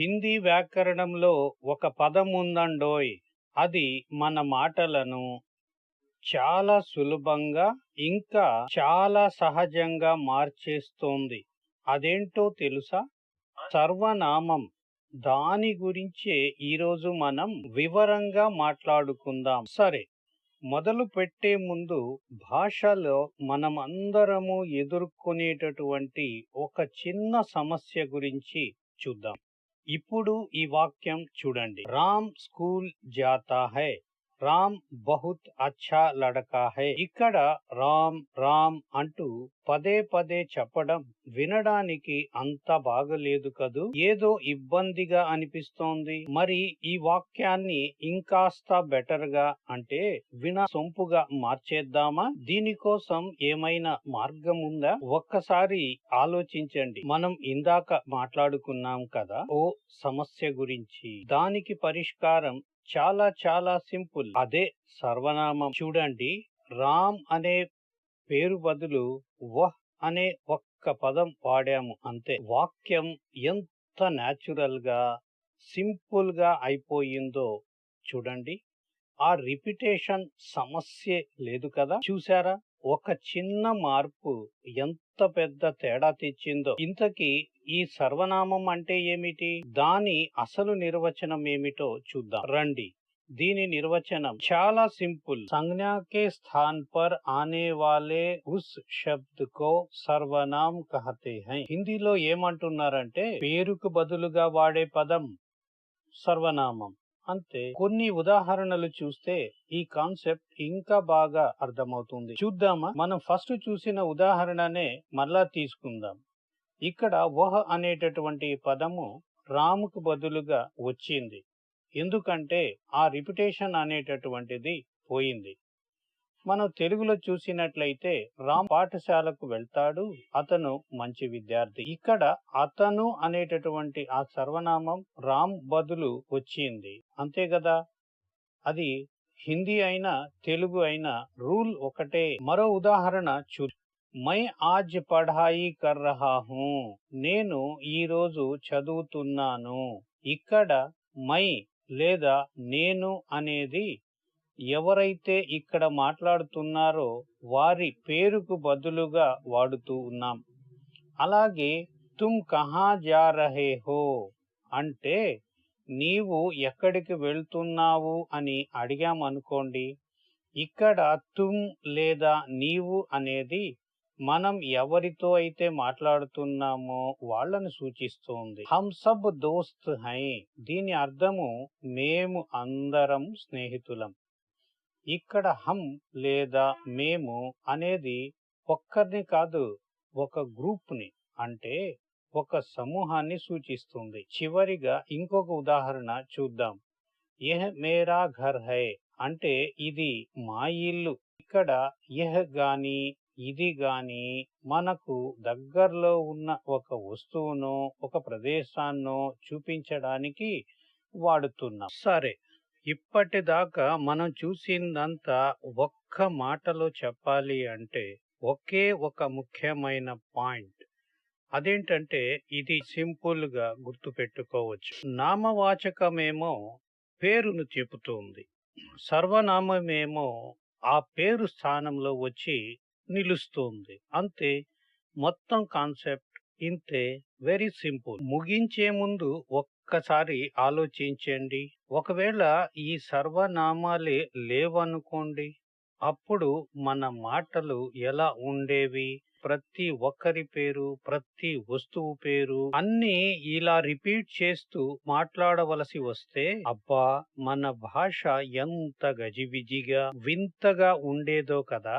హిందీ వ్యాకరణంలో ఒక పదం ఉందండోయ్! అది మన మాటలను చాలా సులభంగా, ఇంకా చాలా సహజంగా మార్చేస్తోంది. అదేంటో తెలుసా? సర్వనామం. దాని గురించే ఈరోజు మనం వివరంగా మాట్లాడుకుందాం. సరే, మొదలు పెట్టే ముందు భాషలో మనమందరము ఎదుర్కొనేటటువంటి ఒక చిన్న సమస్య గురించి చూద్దాం. ఇప్పుడు ఈ వాక్యం చూడండి. రామ్ స్కూల్ జాతా హై. రామ్ బహుత్ అచ్చా లడకా హై. ఇక్కడ రామ్ రామ్ అంటూ పదే పదే చెప్పడం వినడానికి అంత బాగలేదు కదూ. ఏదో ఇబ్బందిగా అనిపిస్తోంది. మరి ఈ వాక్యాన్ని ఇంకాస్త బెటర్ గా అంటే వినసొంపుగా మార్చేద్దామా? దీనికోసం ఏమైనా మార్గం ఉందా? ఒక్కసారి ఆలోచించండి. మనం ఇందాక మాట్లాడుకున్నాం కదా ఓ సమస్య గురించి. దానికి పరిష్కారం చాలా చాలా సింపుల్. అదే సర్వనామం. చూడండి, రామ్ అనే పేరు బదులు వహ్ అనే ఒక్క పదం వాడాము అంతే. వాక్యం ఎంత న్యాచురల్ గా, సింపుల్ గా అయిపోయిందో చూడండి. ఆ రిపిటేషన్ సమస్యే లేదు కదా. చూసారా, ఒక చిన్న మార్పు ఎంత పెద్ద తేడా తెచ్చిందో. ఇంతకీ ఈ సర్వనామం అంటే ఏమిటి? దాని అసలు నిర్వచనం ఏమిటో చూద్దాం రండి. దీని నిర్వచనం చాలా సింపుల్. సంజ్ఞా के स्थान पर आने वाले उस शब्द को सर्वनाम कहते हैं. హిందీలో ఏమంటున్నారంటే పేరుకు బదులుగా వాడే పదం సర్వనామం. అంతే. కొన్ని ఉదాహరణలు చూస్తే ఈ కాన్సెప్ట్ ఇంకా బాగా అర్థమవుతుంది. చూద్దామా? మనం ఫస్ట్ చూసిన ఉదాహరణనే మళ్ళా తీసుకుందాం. ఇక్కడ వహ్ అనేటటువంటి పదము రాముకు బదులుగా వచ్చింది. ఎందుకంటే ఆ రిపిటేషన్ అనేటటువంటిది పోయింది. మనం తెలుగులో చూసినట్లయితే రామ్ పాఠశాలకు వెళ్తాడు, అతను మంచి విద్యార్థి. ఇక్కడ అతను అనేటటువంటి ఆ సర్వనామం రామ్ బదులు వచ్చింది. అంతే కదా. అది హిందీ అయినా తెలుగు అయినా రూల్ ఒకటే. మరో ఉదాహరణ చూ. మై ఆజ్ పఢాయి కర్ రహా హూ. నేను ఈరోజు చదువుతున్నాను. ఇక్కడ మై లేదా నేను అనేది ఎవరైతే ఇక్కడ మాట్లాడుతున్నారో వారి పేరుకు బదులుగా వాడుతూ ఉన్నాం. అలాగే తుమ్ కహా జా రహే హో అంటే నీవు ఎక్కడికి వెళ్తున్నావు అని అడిగామనుకోండి. ఇక్కడ తుమ్ లేదా నీవు అనేది మనం ఎవరితో అయితే మాట్లాడుతున్నామో వాళ్ళను సూచిస్తోంది. హమ్ సబ్ దోస్త్ హై. దీని అర్థము మేము అందరం స్నేహితులం. ఇక్కడ హమ్ లేదా మేము అనేది ఒక్కరిని కాదు, ఒక గ్రూప్ ని అంటే ఒక సమూహాన్ని సూచిస్తుంది. చివరిగా ఇంకొక ఉదాహరణ చూద్దాం. యహ్ మేరా ఘర్ హై అంటే ఇది మా ఇల్లు. ఇక్కడ యహ్ గాని ఇది గాని మనకు దగ్గరలో ఉన్న ఒక వస్తువునో ఒక ప్రదేశాన్నో చూపించడానికి వాడుతున్నాం. సరే, ఇప్పటిదాకా మనం చూసిందంతా ఒక్క మాటలో చెప్పాలి అంటే ఒకే ఒక ముఖ్యమైన పాయింట్. అదేంటంటే ఇది సింపుల్ గా గుర్తు పెట్టుకోవచ్చు. నామవాచకమేమో పేరును చెబుతుంది, సర్వనామమేమో ఆ పేరు స్థానంలో వచ్చి నిలుస్తుంది. అంతే, మొత్తం కాన్సెప్ట్ ఇంతే. Very simple. ముగించే ముందు ఒక్కసారి ఆలోచించండి. ఒకవేళ ఈ సర్వనామాలే లేవనుకోండి, అప్పుడు మన మాటలు ఎలా ఉండేవి? ప్రతి ఒక్కరి పేరు, ప్రతి వస్తువు పేరు అన్నీ ఇలా రిపీట్ చేస్తూ మాట్లాడవలసి వస్తే అబ్బా, మన భాష ఎంత గజిబిజిగా వింతగా ఉండేదో కదా.